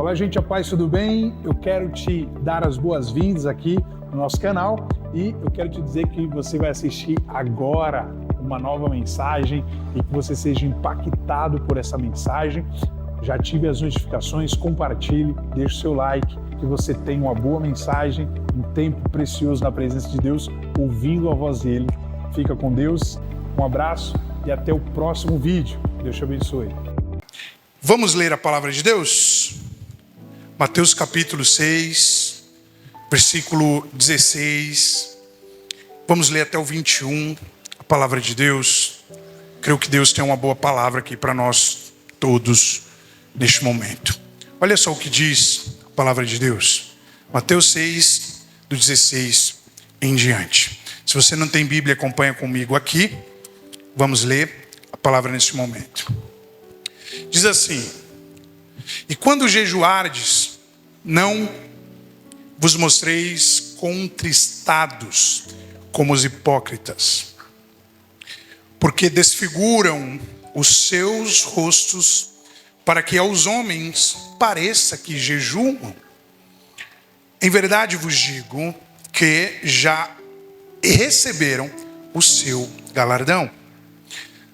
Olá, gente, a paz, tudo bem? Eu quero te dar as boas-vindas aqui no nosso canal e eu quero te dizer que você vai assistir agora uma nova mensagem e que você seja impactado por essa mensagem. Já ative as notificações, compartilhe, deixe o seu like, que você tenha uma boa mensagem, um tempo precioso na presença de Deus, ouvindo a voz dele. Fica com Deus, um abraço e até o próximo vídeo. Deus te abençoe. Vamos ler a palavra de Deus? Mateus capítulo 6, versículo 16. Vamos ler até o 21, a palavra de Deus. Creio que Deus tem uma boa palavra aqui para nós todos neste momento. Olha só o que diz a palavra de Deus. Mateus 6, do 16 em diante. Se você não tem Bíblia, acompanha comigo aqui. Vamos ler a palavra neste momento. Diz assim: e quando jejuardes, não vos mostreis contristados como os hipócritas, porque desfiguram os seus rostos para que aos homens pareça que jejuam. Em verdade vos digo que já receberam o seu galardão.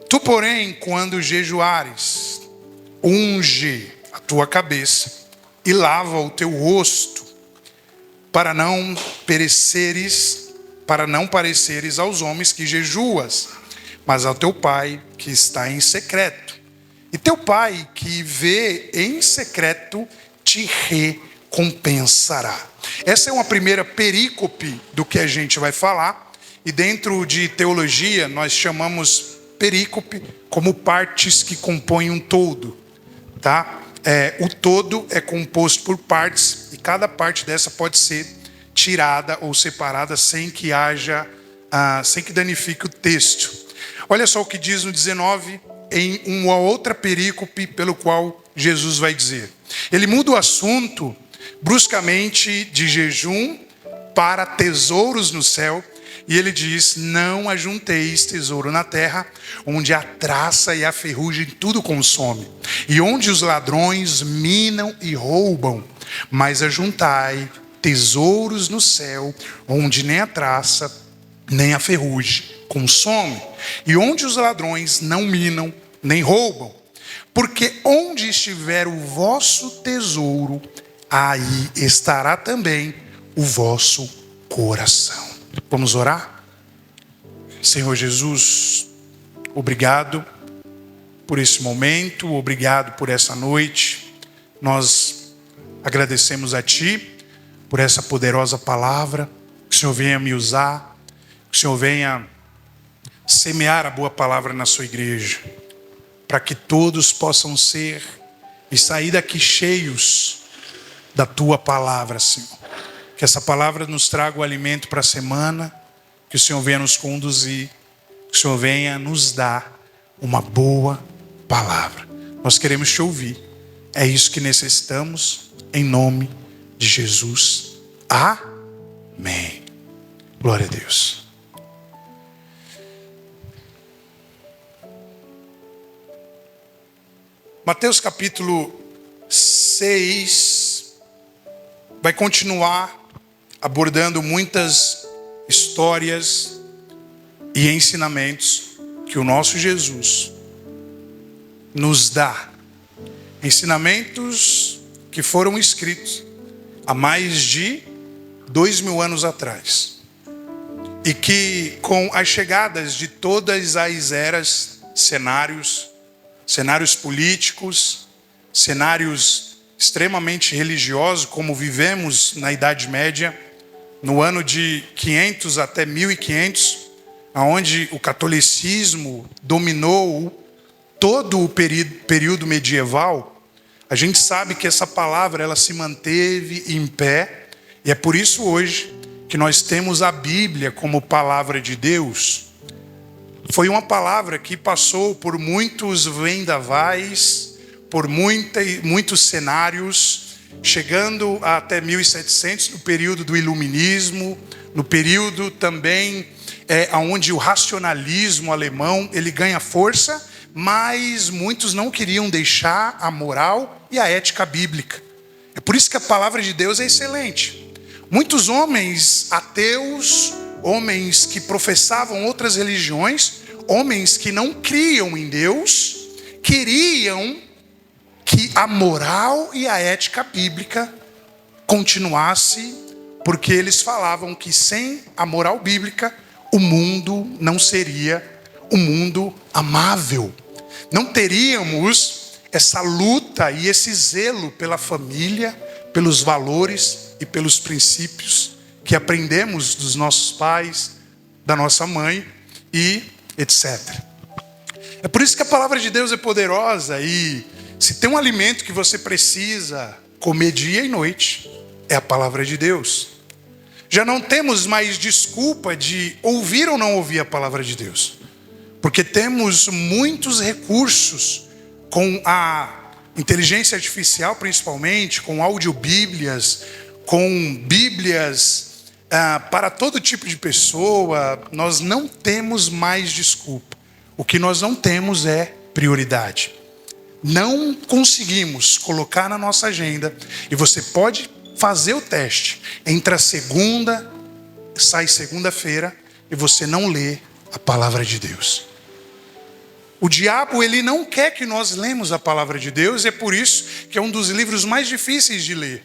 Tu, porém, quando jejuares, unge a tua cabeça e lava o teu rosto, para não pareceres aos homens que jejuas, mas ao teu Pai que está em secreto. E teu Pai que vê em secreto te recompensará. Essa é uma primeira perícope do que a gente vai falar. E dentro de teologia nós chamamos perícope como partes que compõem um todo, tá? O todo é composto por partes e cada parte dessa pode ser tirada ou separada sem que danifique o texto. Olha só o que diz no 19 em uma outra perícope pelo qual Jesus vai dizer. Ele muda o assunto bruscamente de jejum para tesouros no céu. E ele diz: não ajunteis tesouro na terra, onde a traça e a ferrugem tudo consome, e onde os ladrões minam e roubam, mas ajuntai tesouros no céu, onde nem a traça nem a ferrugem consome, e onde os ladrões não minam nem roubam. Porque onde estiver o vosso tesouro, aí estará também o vosso coração. Vamos orar? Senhor Jesus, obrigado por esse momento, obrigado por essa noite. Nós agradecemos a Ti por essa poderosa palavra. Que o Senhor venha me usar, que o Senhor venha semear a boa palavra na sua igreja, para que todos possam ser e sair daqui cheios da Tua palavra, Senhor. Que essa palavra nos traga o alimento para a semana, que o Senhor venha nos conduzir, que o Senhor venha nos dar uma boa palavra. Nós queremos te ouvir, é isso que necessitamos, em nome de Jesus. Amém. Glória a Deus. Mateus capítulo 6 vai continuar abordando muitas histórias e ensinamentos que o nosso Jesus nos dá. Ensinamentos que foram escritos há mais de 2000 anos atrás. E que com as chegadas de todas as eras, cenários políticos, cenários extremamente religiosos, como vivemos na Idade Média, no ano de 500 até 1500, onde o catolicismo dominou todo o período medieval. A gente sabe que essa palavra ela se manteve em pé, e é por isso hoje que nós temos a Bíblia como palavra de Deus. Foi uma palavra que passou por muitos vendavais, por muitos cenários, chegando até 1700, no período do Iluminismo, no período também onde o racionalismo alemão ele ganha força, mas muitos não queriam deixar a moral e a ética bíblica. por isso que a palavra de Deus é excelente. Muitos homens ateus, homens que professavam outras religiões, homens que não criam em Deus, queriam que a moral e a ética bíblica continuasse, porque eles falavam que sem a moral bíblica, o mundo não seria um mundo amável. Não teríamos essa luta e esse zelo pela família, pelos valores e pelos princípios que aprendemos dos nossos pais, da nossa mãe e etc. É por isso que a palavra de Deus é poderosa, e se tem um alimento que você precisa comer dia e noite, é a palavra de Deus. Já não temos mais desculpa de ouvir ou não ouvir a palavra de Deus, porque temos muitos recursos com a inteligência artificial, principalmente, com audiobíblias, com bíblias para todo tipo de pessoa. Nós não temos mais desculpa. O que nós não temos é prioridade. Não conseguimos colocar na nossa agenda, e você pode fazer o teste. Entra segunda, sai segunda-feira, e você não lê a palavra de Deus. O diabo, ele não quer que nós lemos a palavra de Deus, e é por isso que é um dos livros mais difíceis de ler.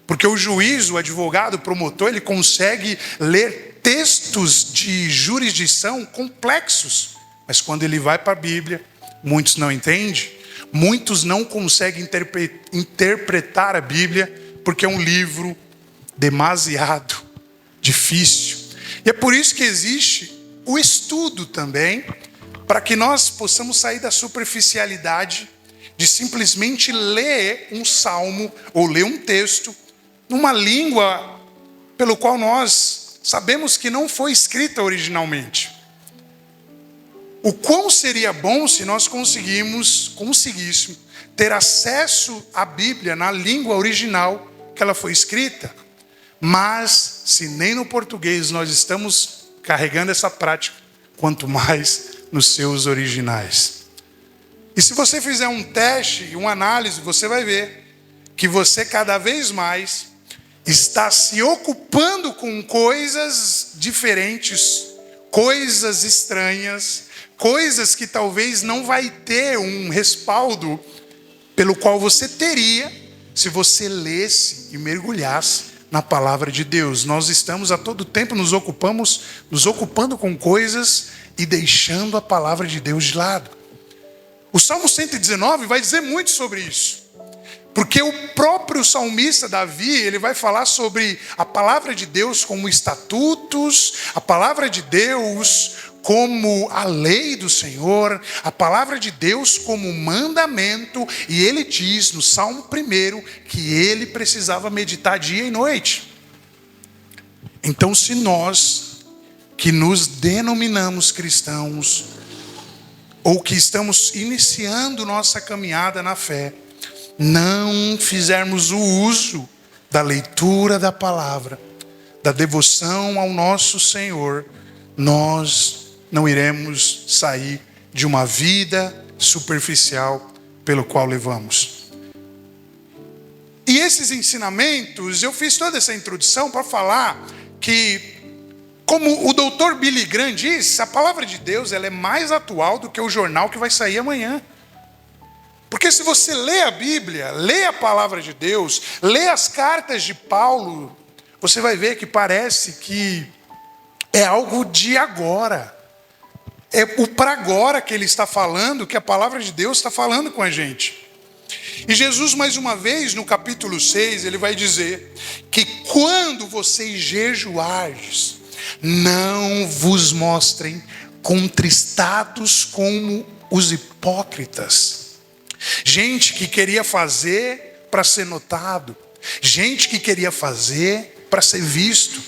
Porque o juiz, o advogado, o promotor, ele consegue ler textos de jurisdição complexos. Mas quando ele vai para a Bíblia, muitos não entendem, muitos não conseguem interpretar a Bíblia, porque é um livro demasiado difícil. E é por isso que existe o estudo também, para que nós possamos sair da superficialidade de simplesmente ler um salmo ou ler um texto numa língua pelo qual nós sabemos que não foi escrita originalmente. O quão seria bom se nós conseguíssemos ter acesso à Bíblia na língua original que ela foi escrita, mas se nem no português nós estamos carregando essa prática, quanto mais nos seus originais. E se você fizer um teste, uma análise, você vai ver que você cada vez mais está se ocupando com coisas diferentes, coisas estranhas, coisas que talvez não vai ter um respaldo pelo qual você teria se você lesse e mergulhasse na palavra de Deus. Nós estamos a todo tempo nos ocupando com coisas e deixando a palavra de Deus de lado. O Salmo 119 vai dizer muito sobre isso. Porque o próprio salmista Davi, ele vai falar sobre a palavra de Deus como estatutos, a palavra de Deus como a lei do Senhor, a palavra de Deus como mandamento, e ele diz no Salmo 1 que ele precisava meditar dia e noite. Então, se nós que nos denominamos cristãos, ou que estamos iniciando nossa caminhada na fé, não fizermos o uso da leitura da palavra, da devoção ao nosso Senhor, nós não iremos sair de uma vida superficial pelo qual levamos. E esses ensinamentos, eu fiz toda essa introdução para falar que, como o Dr. Billy Graham diz, a palavra de Deus ela é mais atual do que o jornal que vai sair amanhã. Porque se você lê a Bíblia, lê a palavra de Deus, lê as cartas de Paulo, você vai ver que parece que é algo de agora. É o para agora que ele está falando, que a palavra de Deus está falando com a gente. E Jesus, mais uma vez, no capítulo 6, ele vai dizer que quando vocês jejuardes, não vos mostrem contristados como os hipócritas. Gente que queria fazer para ser notado, gente que queria fazer para ser visto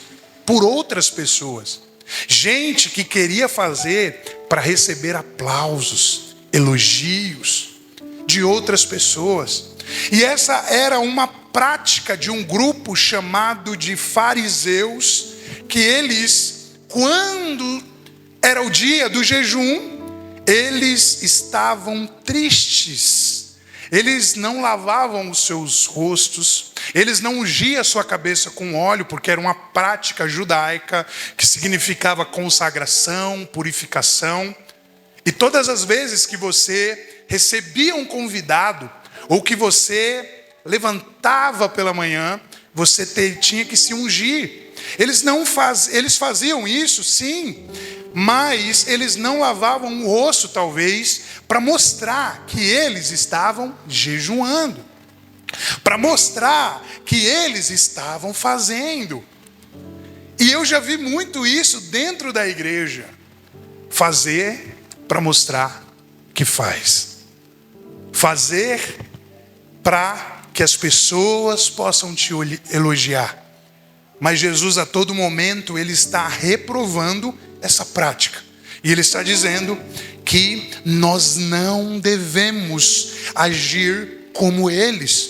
por outras pessoas, gente que queria fazer para receber aplausos, elogios de outras pessoas. E essa era uma prática de um grupo chamado de fariseus, que eles, quando era o dia do jejum, eles estavam tristes, Eles não lavavam os seus rostos, eles não ungiam a sua cabeça com óleo, porque era uma prática judaica que significava consagração, purificação. E todas as vezes que você recebia um convidado, ou que você levantava pela manhã, você tinha que se ungir. Eles faziam isso, sim, mas eles não lavavam o rosto, talvez, para mostrar que eles estavam jejuando, para mostrar que eles estavam fazendo. E eu já vi muito isso dentro da igreja. Fazer para mostrar que faz. Fazer para que as pessoas possam te elogiar. Mas Jesus, a todo momento, ele está reprovando essa prática. E ele está dizendo que nós não devemos agir como eles,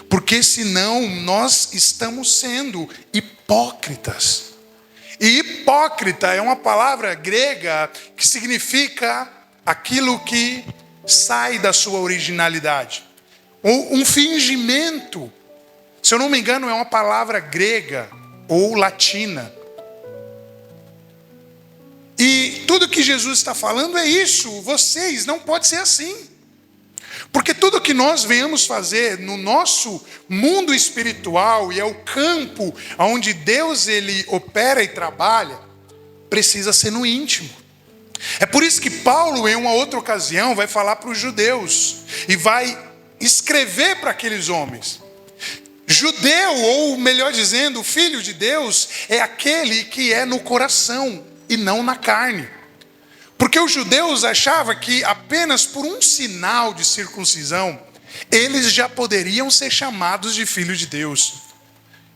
porque senão nós estamos sendo hipócritas. E hipócrita é uma palavra grega que significa aquilo que sai da sua originalidade. Ou um fingimento. Se eu não me engano, é uma palavra grega ou latina. E tudo que Jesus está falando é isso. Vocês não podem ser assim. Porque tudo que nós venhamos fazer no nosso mundo espiritual, e é o campo onde Deus ele opera e trabalha, precisa ser no íntimo. É por isso que Paulo, em uma outra ocasião, vai falar para os judeus e vai escrever para aqueles homens. Judeu, ou melhor dizendo, filho de Deus, é aquele que é no coração e não na carne. Porque os judeus achavam que apenas por um sinal de circuncisão, eles já poderiam ser chamados de filhos de Deus.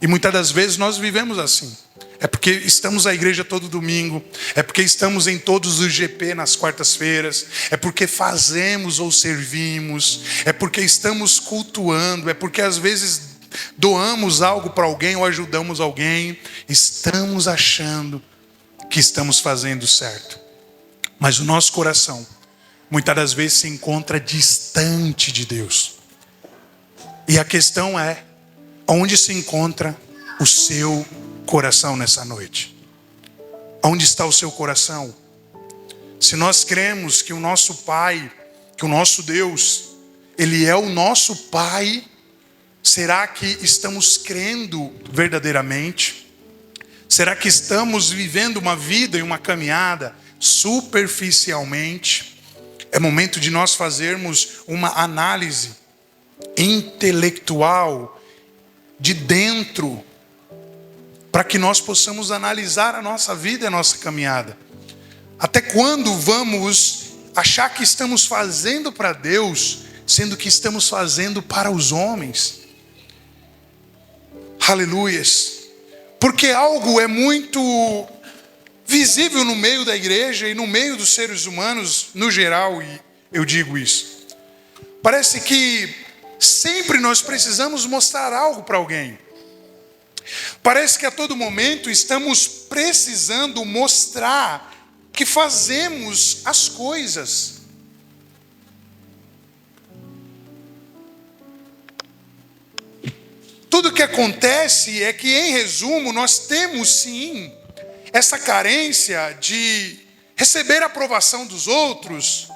E muitas das vezes nós vivemos assim. É porque estamos à igreja todo domingo, é porque estamos em todos os GP nas quartas-feiras, é porque fazemos ou servimos, é porque estamos cultuando, é porque às vezes doamos algo para alguém ou ajudamos alguém. Estamos achando que estamos fazendo certo. Mas o nosso coração, muitas das vezes, se encontra distante de Deus. E a questão é, onde se encontra o seu coração nessa noite? Onde está o seu coração? Se nós cremos que o nosso Pai, que o nosso Deus, Ele é o nosso Pai, será que estamos crendo verdadeiramente? Será que estamos vivendo uma vida e uma caminhada superficialmente? É momento de nós fazermos uma análise intelectual de dentro, para que nós possamos analisar a nossa vida e a nossa caminhada. Até quando vamos achar que estamos fazendo para Deus, sendo que estamos fazendo para os homens? Aleluias. Porque algo é muito visível no meio da igreja e no meio dos seres humanos no geral, e eu digo isso. Parece que sempre nós precisamos mostrar algo para alguém. Parece que a todo momento estamos precisando mostrar que fazemos as coisas. Tudo que acontece é que, em resumo, nós temos sim essa carência de receber a aprovação dos outros,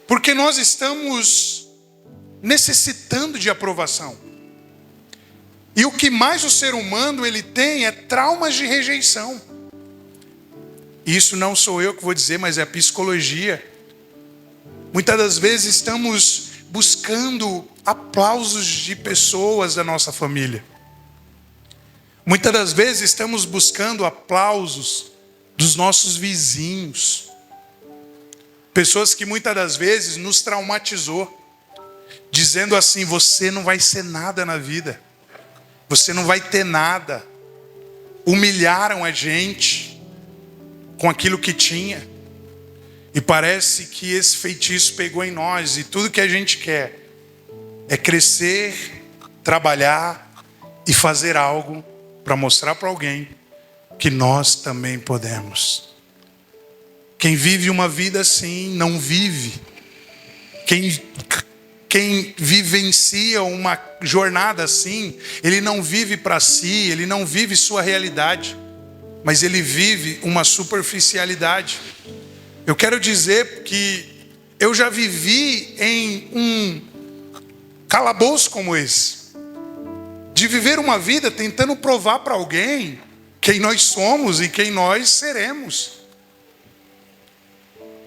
porque nós estamos necessitando de aprovação. E o que mais o ser humano ele tem é traumas de rejeição. Isso não sou eu que vou dizer, mas é a psicologia. Muitas das vezes estamos buscando aplausos de pessoas da nossa família. Muitas das vezes estamos buscando aplausos dos nossos vizinhos. Pessoas que muitas das vezes nos traumatizou, dizendo assim: você não vai ser nada na vida, você não vai ter nada. Humilharam a gente com aquilo que tinha. E parece que esse feitiço pegou em nós, e tudo que a gente quer é crescer, trabalhar e fazer algo para mostrar para alguém que nós também podemos. Quem vive uma vida assim não vive. Quem quem vivencia uma jornada assim, ele não vive para si, ele não vive sua realidade, mas ele vive uma superficialidade. Eu quero dizer que eu já vivi em um calabouço como esse, de viver uma vida tentando provar para alguém quem nós somos e quem nós seremos.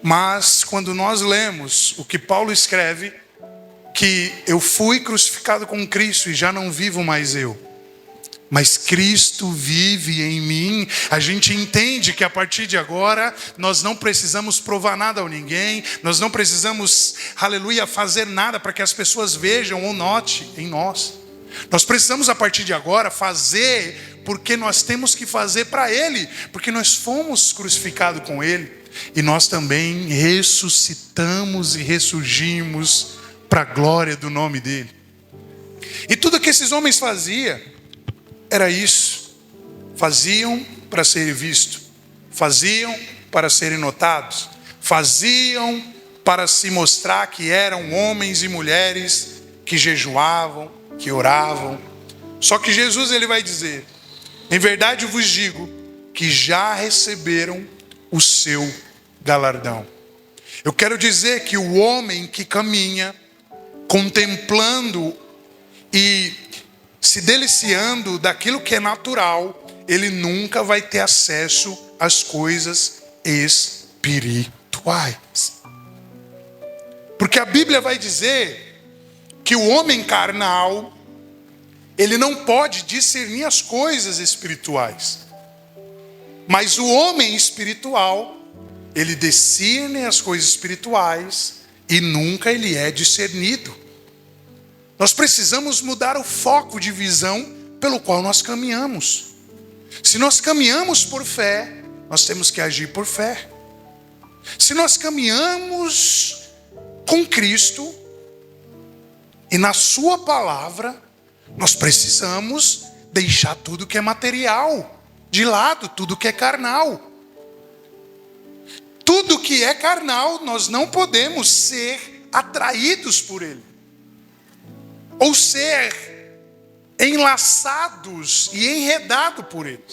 Mas quando nós lemos o que Paulo escreve, que eu fui crucificado com Cristo e já não vivo mais eu, mas Cristo vive em mim, a gente entende que a partir de agora nós não precisamos provar nada a ninguém, nós não precisamos, aleluia, fazer nada para que as pessoas vejam ou notem em nós. Nós precisamos a partir de agora fazer porque nós temos que fazer para Ele, porque nós fomos crucificados com Ele e nós também ressuscitamos e ressurgimos para a glória do nome dEle. E tudo que esses homens faziam era isso. Faziam para serem vistos, faziam para serem notados, faziam para se mostrar que eram homens e mulheres que jejuavam, que oravam. Só que Jesus, ele vai dizer: em verdade eu vos digo que já receberam o seu galardão. Eu quero dizer que o homem que caminha contemplando e se deliciando daquilo que é natural, ele nunca vai ter acesso às coisas espirituais. Porque a Bíblia vai dizer que o homem carnal, ele não pode discernir as coisas espirituais. Mas o homem espiritual, ele discerne as coisas espirituais e nunca ele é discernido. Nós precisamos mudar o foco de visão pelo qual nós caminhamos. Se nós caminhamos por fé, nós temos que agir por fé. Se nós caminhamos com Cristo e na sua palavra, nós precisamos deixar tudo que é material de lado, tudo que é carnal. Tudo que é carnal, nós não podemos ser atraídos por ele, ou ser enlaçados e enredados por ele.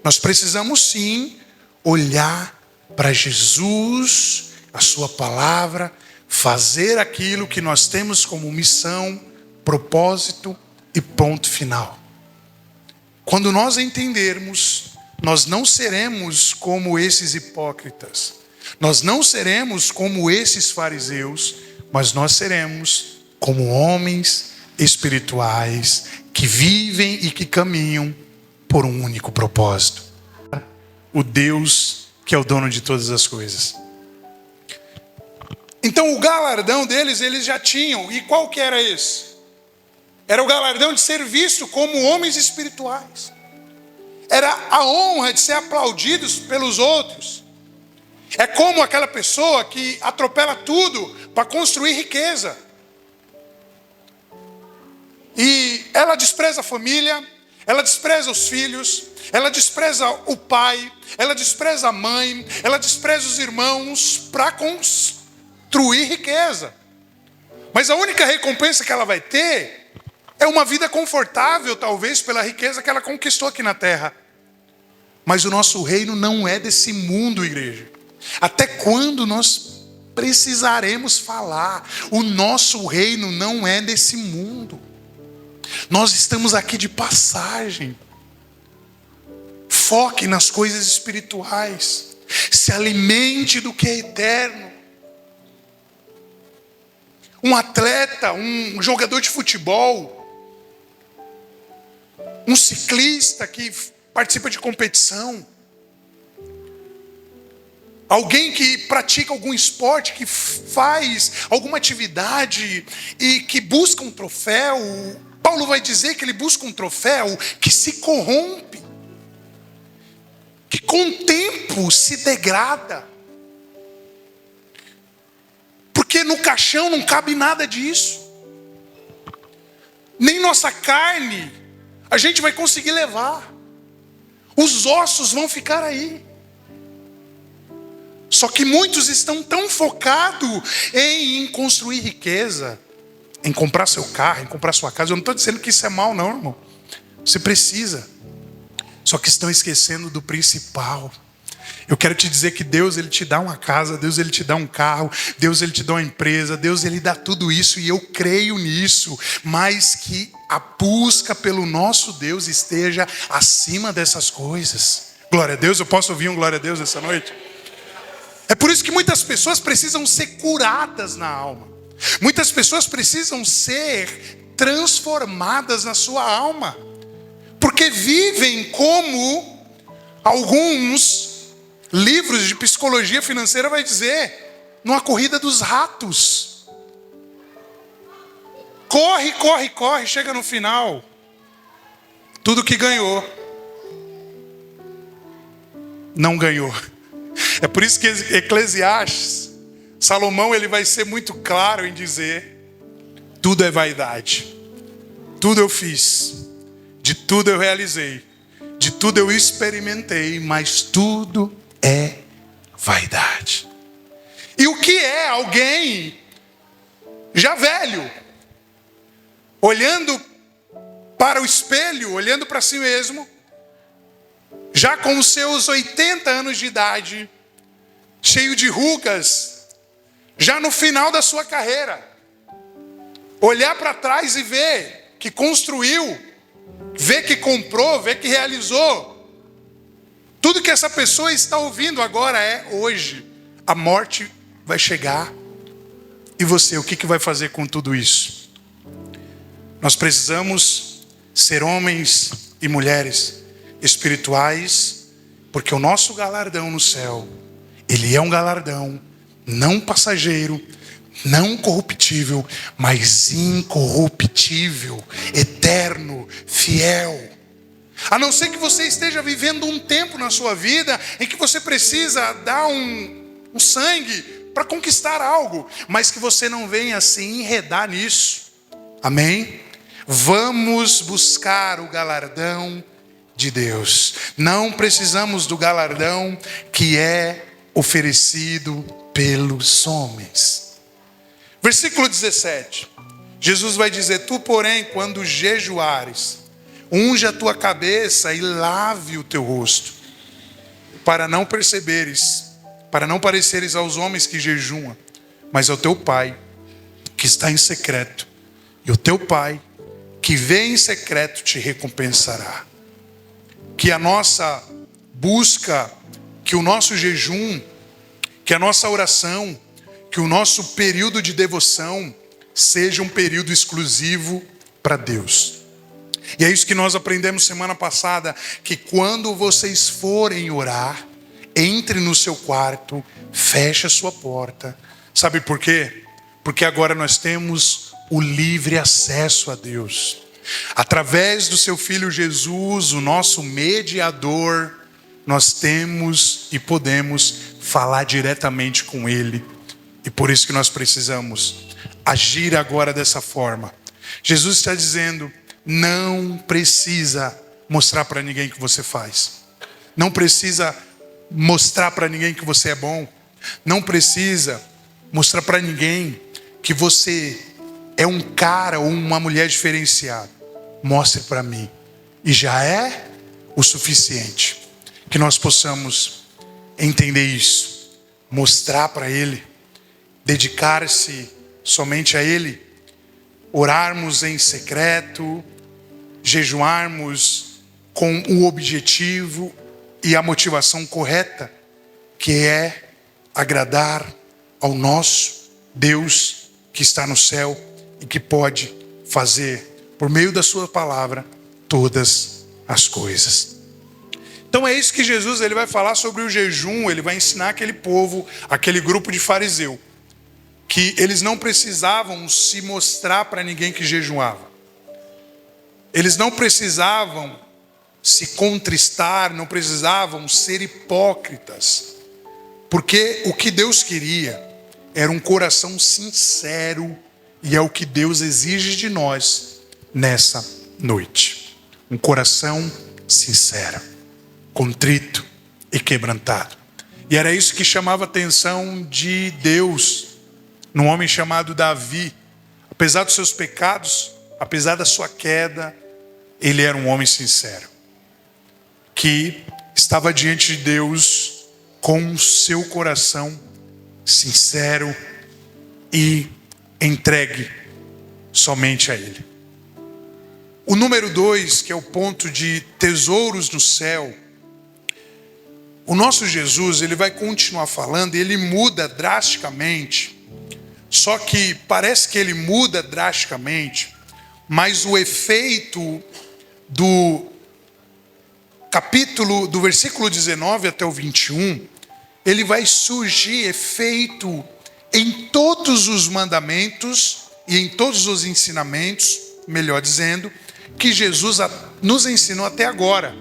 Nós precisamos sim olhar para Jesus, a sua palavra, fazer aquilo que nós temos como missão, propósito e ponto final. Quando nós entendermos, nós não seremos como esses hipócritas, nós não seremos como esses fariseus, mas nós seremos como homens espirituais que vivem e que caminham por um único propósito: o Deus que é o dono de todas as coisas. Então o galardão deles, eles já tinham. E qual que era esse? Era o galardão de ser visto como homens espirituais. Era a honra de ser aplaudidos pelos outros. É como aquela pessoa que atropela tudo para construir riqueza. E ela despreza a família, ela despreza os filhos, ela despreza o pai, ela despreza a mãe, ela despreza os irmãos para construir riqueza. Mas a única recompensa que ela vai ter é uma vida confortável, talvez pela riqueza que ela conquistou aqui na terra. Mas o nosso reino não é desse mundo, igreja. Até quando nós precisaremos falar? O nosso reino não é desse mundo. Nós estamos aqui de passagem. Foque nas coisas espirituais. Se alimente do que é eterno. Um atleta, um jogador de futebol, um ciclista que participa de competição, alguém que pratica algum esporte, que faz alguma atividade e que busca um troféu. Paulo vai dizer que ele busca um troféu que se corrompe, que com o tempo se degrada. Porque no caixão não cabe nada disso. Nem nossa carne a gente vai conseguir levar. Os ossos vão ficar aí. Só que muitos estão tão focados em construir riqueza em comprar seu carro, em comprar sua casa. Eu não estou dizendo que isso é mal, não, irmão. Você precisa. Só que estão esquecendo do principal. Eu quero te dizer que Deus, Ele te dá uma casa, Deus, Ele te dá um carro, Deus, Ele te dá uma empresa, Deus, Ele dá tudo isso, e eu creio nisso, mas que a busca pelo nosso Deus esteja acima dessas coisas. Glória a Deus. Eu posso ouvir um glória a Deus essa noite? É por isso que muitas pessoas precisam ser curadas na alma. Muitas pessoas precisam ser transformadas na sua alma, porque vivem como alguns livros de psicologia financeira vai dizer, numa corrida dos ratos. Corre, corre, corre, chega no final, tudo que ganhou, não ganhou. É por isso que Eclesiastes, Salomão, ele vai ser muito claro em dizer, tudo é vaidade, tudo eu fiz, de tudo eu realizei, de tudo eu experimentei, mas tudo é vaidade. E o que é alguém já velho, olhando para o espelho, olhando para si mesmo, já com os seus 80 anos de idade, cheio de rugas, já no final da sua carreira, olhar para trás e ver que construiu, ver que comprou, ver que realizou. Tudo que essa pessoa está ouvindo agora é hoje. A morte vai chegar. E você, o que vai fazer com tudo isso? Nós precisamos ser homens e mulheres espirituais, porque o nosso galardão no céu, ele é um galardão não passageiro, não corruptível, mas incorruptível, eterno, fiel. A não ser que você esteja vivendo um tempo na sua vida em que você precisa dar um sangue para conquistar algo, mas que você não venha se enredar nisso. Amém? Vamos buscar o galardão de Deus. Não precisamos do galardão que é oferecido pelos homens. Versículo 17. Jesus vai dizer, tu porém, quando jejuares, unge a tua cabeça e lave o teu rosto, para não pareceres aos homens que jejuam, mas ao teu Pai que está em secreto, e o teu Pai que vê em secreto te recompensará. Que a nossa busca, que o nosso jejum, que a nossa oração, que o nosso período de devoção seja um período exclusivo para Deus. E é isso que nós aprendemos semana passada, que quando vocês forem orar, entre no seu quarto, feche a sua porta. Sabe por quê? Porque agora nós temos o livre acesso a Deus. Através do seu Filho Jesus, o nosso mediador, nós temos e podemos falar diretamente com Ele. E por isso que nós precisamos agir agora dessa forma. Jesus está dizendo, não precisa mostrar para ninguém que você faz. Não precisa mostrar para ninguém que você é bom. Não precisa mostrar para ninguém que você é um cara ou uma mulher diferenciado. Mostre para mim. E já é o suficiente. Que nós possamos entender isso. Mostrar para Ele. Dedicar-se somente a Ele. Orarmos em secreto. Jejuarmos com o objetivo e a motivação correta, que é agradar ao nosso Deus que está no céu e que pode fazer, por meio da sua palavra, todas as coisas. Então é isso que Jesus ele vai falar sobre o jejum. Ele vai ensinar aquele povo, aquele grupo de fariseu, que eles não precisavam se mostrar para ninguém que jejuava. Eles não precisavam se contristar, não precisavam ser hipócritas. Porque o que Deus queria era um coração sincero, e é o que Deus exige de nós nessa noite. Um coração sincero, contrito e quebrantado. E era isso que chamava a atenção de Deus num homem chamado Davi. A apesar dos seus pecados, apesar da sua queda, ele era um homem sincero, que estava diante de Deus com o seu coração sincero e entregue somente a Ele. O número 2, que é o ponto de tesouros no céu, o nosso Jesus, ele vai continuar falando e ele muda drasticamente. Só que parece que ele muda drasticamente, mas o efeito do versículo 19 até o 21, ele vai surgir efeito em todos os mandamentos e em todos os ensinamentos, melhor dizendo, que Jesus nos ensinou até agora.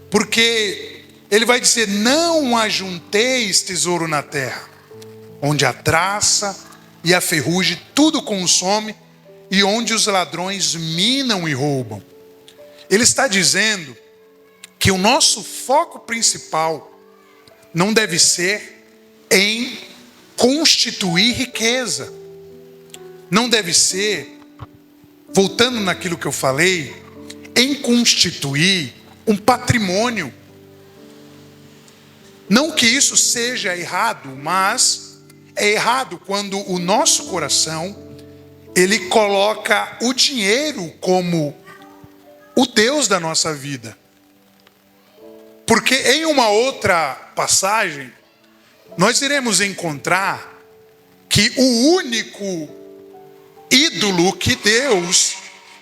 Porque ele vai dizer: não ajunteis tesouro na terra, onde a traça e a ferrugem tudo consome, e onde os ladrões minam e roubam. Ele está dizendo que o nosso foco principal não deve ser em constituir riqueza. Não deve ser, voltando naquilo que eu falei, em constituir um patrimônio. Não que isso seja errado, mas é errado quando o nosso coração, ele coloca o dinheiro como o Deus da nossa vida. Porque em uma outra passagem, nós iremos encontrar que o único ídolo que Deus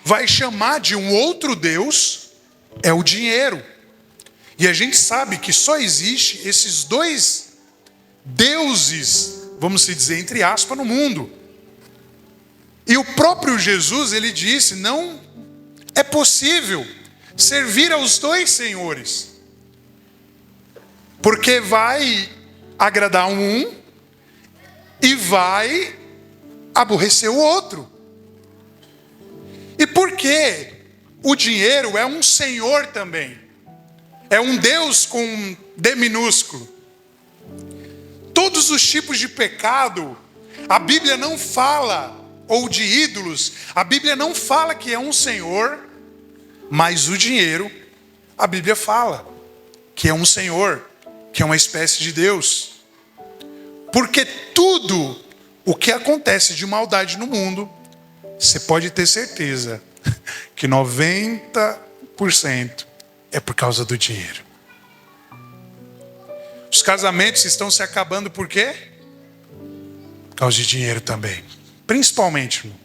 vai chamar de um outro Deus é o dinheiro. E a gente sabe que só existe esses dois deuses, vamos dizer, entre aspas, no mundo. E o próprio Jesus, ele disse: não é possível servir aos dois senhores, porque vai agradar um e vai aborrecer o outro. E por que o dinheiro é um senhor também? É um Deus com D minúsculo. Todos os tipos de pecado, a Bíblia não fala, ou de ídolos, a Bíblia não fala que é um senhor, mas o dinheiro, a Bíblia fala que é um senhor, que é uma espécie de Deus. Porque tudo o que acontece de maldade no mundo, você pode ter certeza que 90% é por causa do dinheiro. Os casamentos estão se acabando por quê? Por causa de dinheiro também. Principalmente, irmão,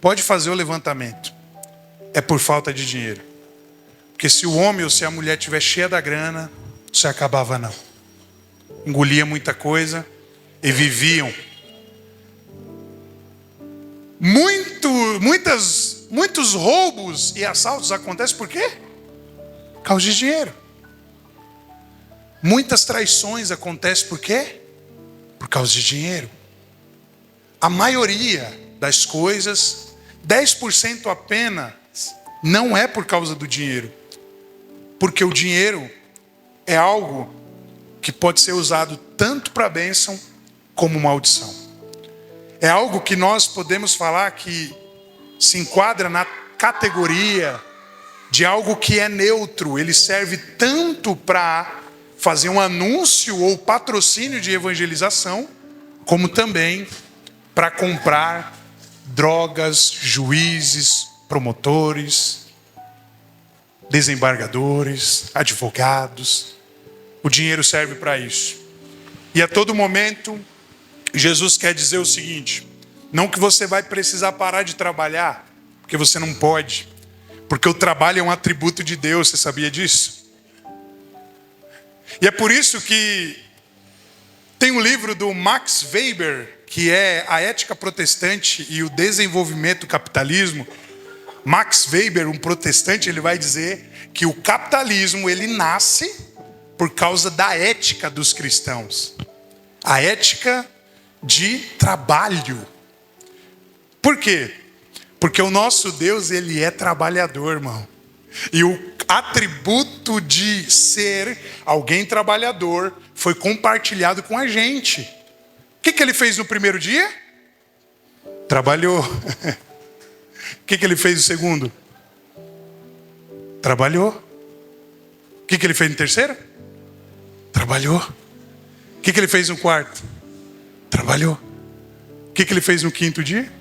pode fazer o levantamento. É por falta de dinheiro. Porque se o homem ou se a mulher estiver cheia da grana, não se acabava não. Engolia muita coisa e viviam. Muitos roubos e assaltos acontecem por quê? Por causa de dinheiro. Muitas traições acontecem por quê? Por causa de dinheiro. A maioria das coisas, 10% apenas, não é por causa do dinheiro. Porque o dinheiro é algo que pode ser usado tanto para bênção como maldição. É algo que nós podemos falar que se enquadra na categoria de algo que é neutro. Ele serve tanto para fazer um anúncio ou patrocínio de evangelização, como também para comprar drogas, juízes, promotores, desembargadores, advogados. O dinheiro serve para isso. E a todo momento, Jesus quer dizer o seguinte: não que você vai precisar parar de trabalhar, porque você não pode, porque o trabalho é um atributo de Deus, você sabia disso? E é por isso que tem um livro do Max Weber, que é A Ética Protestante e o Desenvolvimento do Capitalismo. Max Weber, um protestante, ele vai dizer que o capitalismo, ele nasce por causa da ética dos cristãos. A ética de trabalho. Por quê? Porque o nosso Deus, ele é trabalhador, irmão. E o atributo de ser alguém trabalhador foi compartilhado com a gente. O que ele fez no primeiro dia? Trabalhou. O que ele fez no segundo? Trabalhou. O que ele fez no terceiro? Trabalhou. O que ele fez no quarto? Trabalhou. O que ele fez no quinto dia?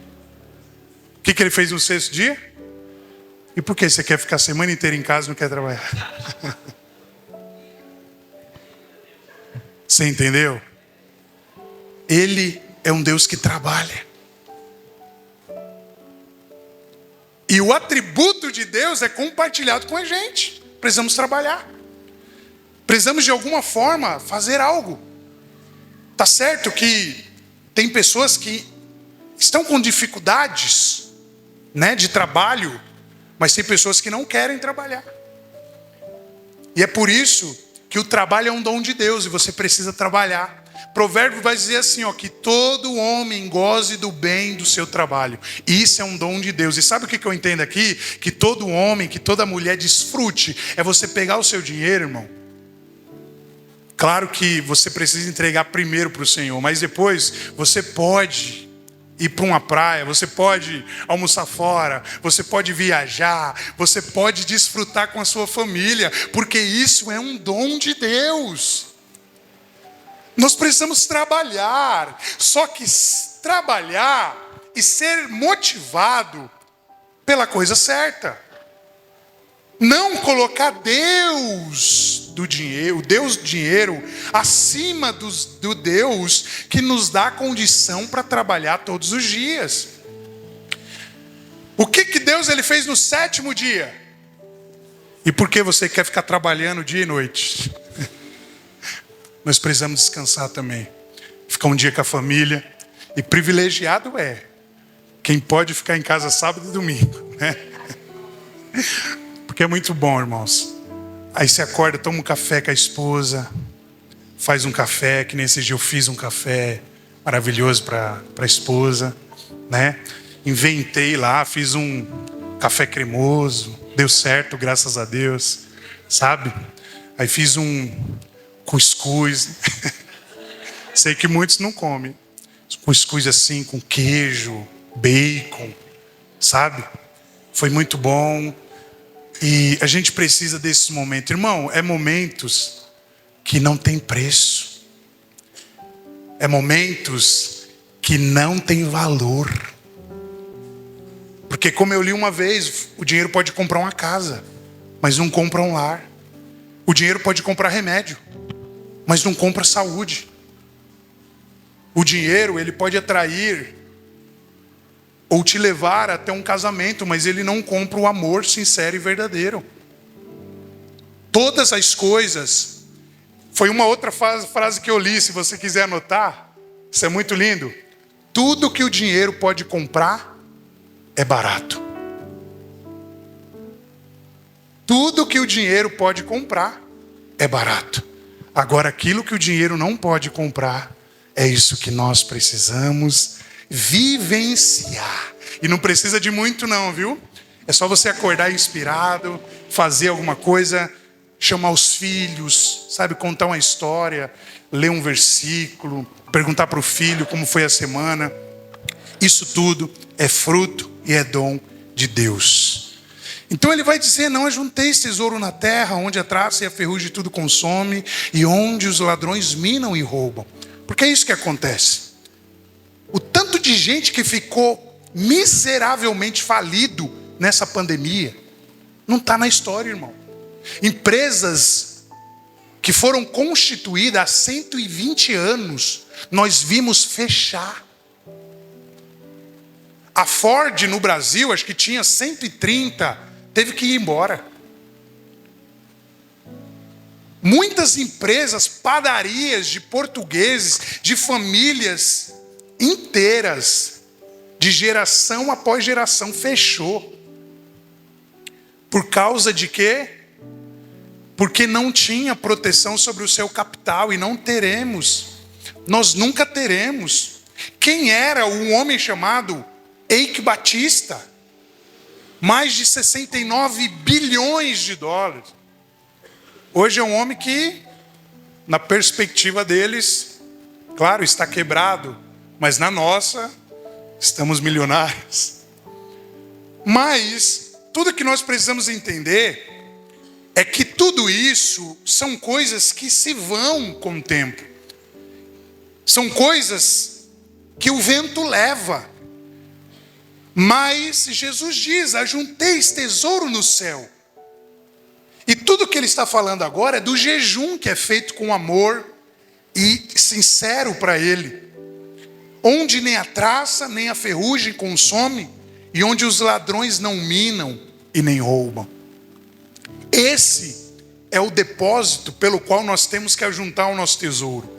O que ele fez no sexto dia? E por que você quer ficar a semana inteira em casa e não quer trabalhar? Você entendeu? Ele é um Deus que trabalha. E o atributo de Deus é compartilhado com a gente. Precisamos trabalhar. Precisamos de alguma forma fazer algo. Tá certo que tem pessoas que estão com dificuldades, né, de trabalho, mas tem pessoas que não querem trabalhar. E é por isso que o trabalho é um dom de Deus e você precisa trabalhar. Provérbio vai dizer assim, ó, que todo homem goze do bem do seu trabalho. Isso é um dom de Deus. E sabe o que eu entendo aqui? Que todo homem, que toda mulher desfrute. É você pegar o seu dinheiro, irmão. Claro que você precisa entregar primeiro para o Senhor, mas depois você pode ir para uma praia, você pode almoçar fora, você pode viajar, você pode desfrutar com a sua família, porque isso é um dom de Deus. Nós precisamos trabalhar, só que trabalhar e ser motivado pela coisa certa. Não colocar Deus do dinheiro, o Deus do dinheiro, acima do Deus que nos dá condição para trabalhar todos os dias. O que Deus ele fez no sétimo dia? E por que você quer ficar trabalhando dia e noite? Nós precisamos descansar também. Ficar um dia com a família. E privilegiado é quem pode ficar em casa sábado e domingo, né? Porque é muito bom, irmãos. Aí você acorda, toma um café com a esposa, faz um café, que nesse dia eu fiz um café maravilhoso para a esposa, né? Inventei lá, fiz um café cremoso, deu certo, graças a Deus, sabe? Aí fiz um cuscuz. Sei que muitos não comem. Cuscuz assim, com queijo, bacon, sabe? Foi muito bom. E a gente precisa desses momentos. Irmão, é momentos que não tem preço. É momentos que não tem valor. Porque como eu li uma vez, o dinheiro pode comprar uma casa, mas não compra um lar. O dinheiro pode comprar remédio, mas não compra saúde. O dinheiro, ele pode atrair ou te levar até um casamento, mas ele não compra o amor sincero e verdadeiro. Todas as coisas, foi uma outra frase que eu li, se você quiser anotar, isso é muito lindo. Tudo que o dinheiro pode comprar é barato. Tudo que o dinheiro pode comprar é barato. Agora, aquilo que o dinheiro não pode comprar, é isso que nós precisamos vivenciar. E não precisa de muito não, viu? É só você acordar inspirado, fazer alguma coisa, chamar os filhos, sabe, contar uma história, ler um versículo, perguntar para o filho como foi a semana. Isso tudo é fruto e é dom de Deus. Então ele vai dizer, não ajunteis tesouro na terra, onde a traça e a ferrugem tudo consome, e onde os ladrões minam e roubam. Porque é isso que acontece. O tanto de gente que ficou miseravelmente falido nessa pandemia, não está na história, irmão. Empresas que foram constituídas há 120 anos, nós vimos fechar. A Ford no Brasil, acho que tinha 130, teve que ir embora. Muitas empresas, padarias de portugueses, de famílias inteiras, de geração após geração, fechou. Por causa de quê? Porque não tinha proteção sobre o seu capital, e não teremos. Nós nunca teremos. Quem era um homem chamado Eike Batista? Mais de 69 bilhões de dólares. Hoje é um homem que, na perspectiva deles, claro, está quebrado, mas na nossa, estamos milionários. Mas tudo que nós precisamos entender é que tudo isso são coisas que se vão com o tempo. São coisas que o vento leva. Mas Jesus diz: ajunteis tesouro no céu. E tudo que ele está falando agora é do jejum que é feito com amor e sincero para ele. Onde nem a traça, nem a ferrugem consome, e onde os ladrões não minam e nem roubam. Esse é o depósito pelo qual nós temos que ajuntar o nosso tesouro.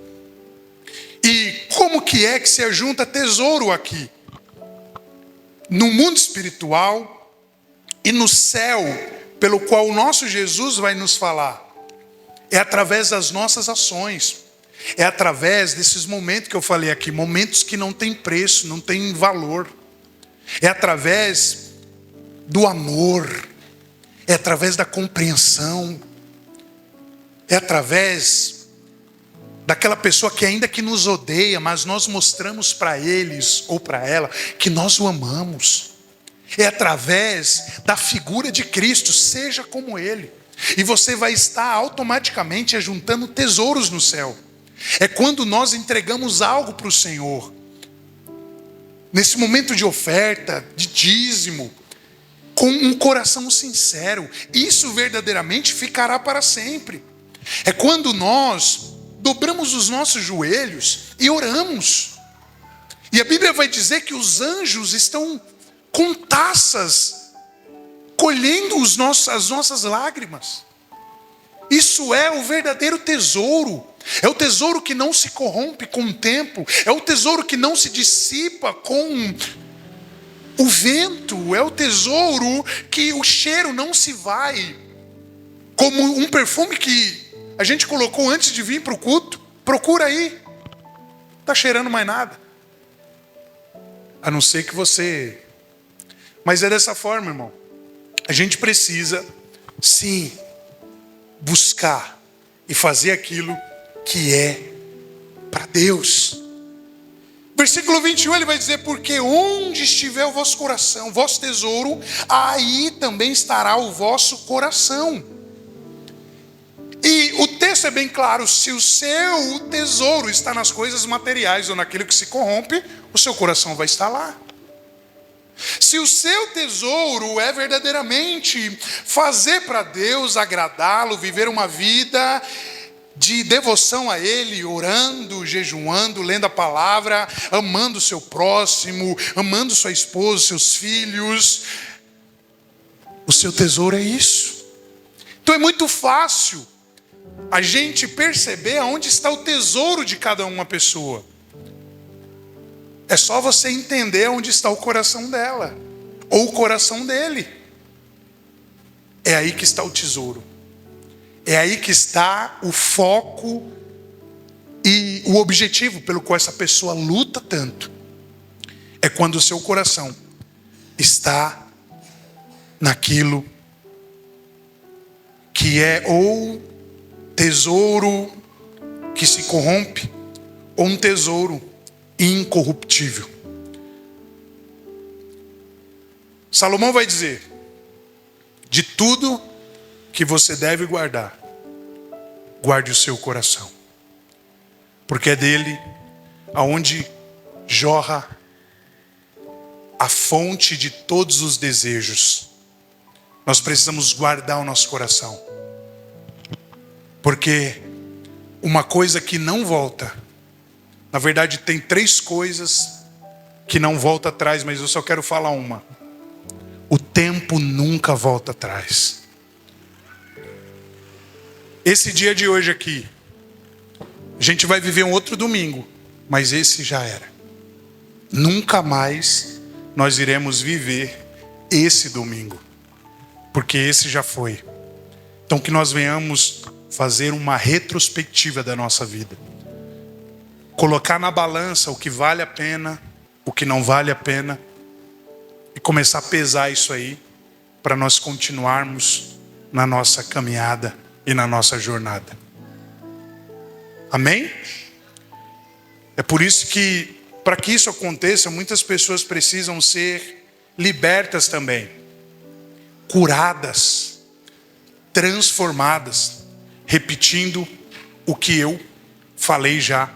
E como que é que se ajunta tesouro aqui? No mundo espiritual e no céu, pelo qual o nosso Jesus vai nos falar, é através das nossas ações, é através desses momentos que eu falei aqui, momentos que não têm preço, não têm valor, é através do amor, é através da compreensão, é através daquela pessoa que ainda que nos odeia, mas nós mostramos para eles ou para ela que nós o amamos. É através da figura de Cristo, seja como Ele. E você vai estar automaticamente ajuntando tesouros no céu. É quando nós entregamos algo para o Senhor. Nesse momento de oferta, de dízimo, com um coração sincero. Isso verdadeiramente ficará para sempre. É quando nós dobramos os nossos joelhos e oramos. E a Bíblia vai dizer que os anjos estão com taças, colhendo as nossas lágrimas. Isso é o verdadeiro tesouro. É o tesouro que não se corrompe com o tempo. É o tesouro que não se dissipa com o vento. É o tesouro que o cheiro não se vai. Como um perfume que a gente colocou antes de vir para o culto. Procura aí. Não está cheirando mais nada. A não ser que você... Mas é dessa forma, irmão. A gente precisa, sim, buscar e fazer aquilo que é para Deus. Versículo 21, ele vai dizer: porque onde estiver o vosso coração, o vosso tesouro, aí também estará o vosso coração. E o texto é bem claro: se o seu tesouro está nas coisas materiais ou naquilo que se corrompe, o seu coração vai estar lá. Se o seu tesouro é verdadeiramente fazer para Deus, agradá-lo, viver uma vida de devoção a Ele, orando, jejuando, lendo a palavra, amando o seu próximo, amando sua esposa, seus filhos, o seu tesouro é isso. Então é muito fácil a gente perceber aonde está o tesouro de cada uma pessoa. É só você entender onde está o coração dela, ou o coração dele. É aí que está o tesouro. É aí que está o foco e o objetivo pelo qual essa pessoa luta tanto. É quando o seu coração está naquilo que é ou tesouro que se corrompe, ou um tesouro incorruptível. Salomão vai dizer: de tudo que você deve guardar, guarde o seu coração, porque é dele aonde jorra a fonte de todos os desejos. Nós precisamos guardar o nosso coração, porque uma coisa que não volta, na verdade tem 3 coisas que não voltam atrás, mas eu só quero falar uma: o tempo nunca volta atrás. Esse dia de hoje aqui, a gente vai viver um outro domingo, mas esse já era. Nunca mais nós iremos viver esse domingo, porque esse já foi. Então que nós venhamos fazer uma retrospectiva da nossa vida, colocar na balança o que vale a pena, o que não vale a pena, e começar a pesar isso aí, para nós continuarmos na nossa caminhada e na nossa jornada. Amém? É por isso que para que isso aconteça, muitas pessoas precisam ser libertas também, curadas, transformadas, repetindo o que eu falei já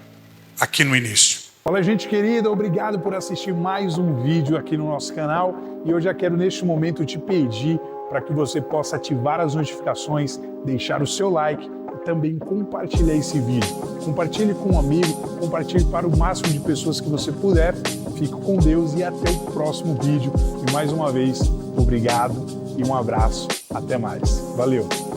aqui no início. Fala, gente querida, obrigado por assistir mais um vídeo aqui no nosso canal. E eu já quero neste momento te pedir para que você possa ativar as notificações, deixar o seu like e também compartilhar esse vídeo. Compartilhe com um amigo, compartilhe para o máximo de pessoas que você puder. Fique com Deus e até o próximo vídeo. E mais uma vez, obrigado e um abraço. Até mais. Valeu!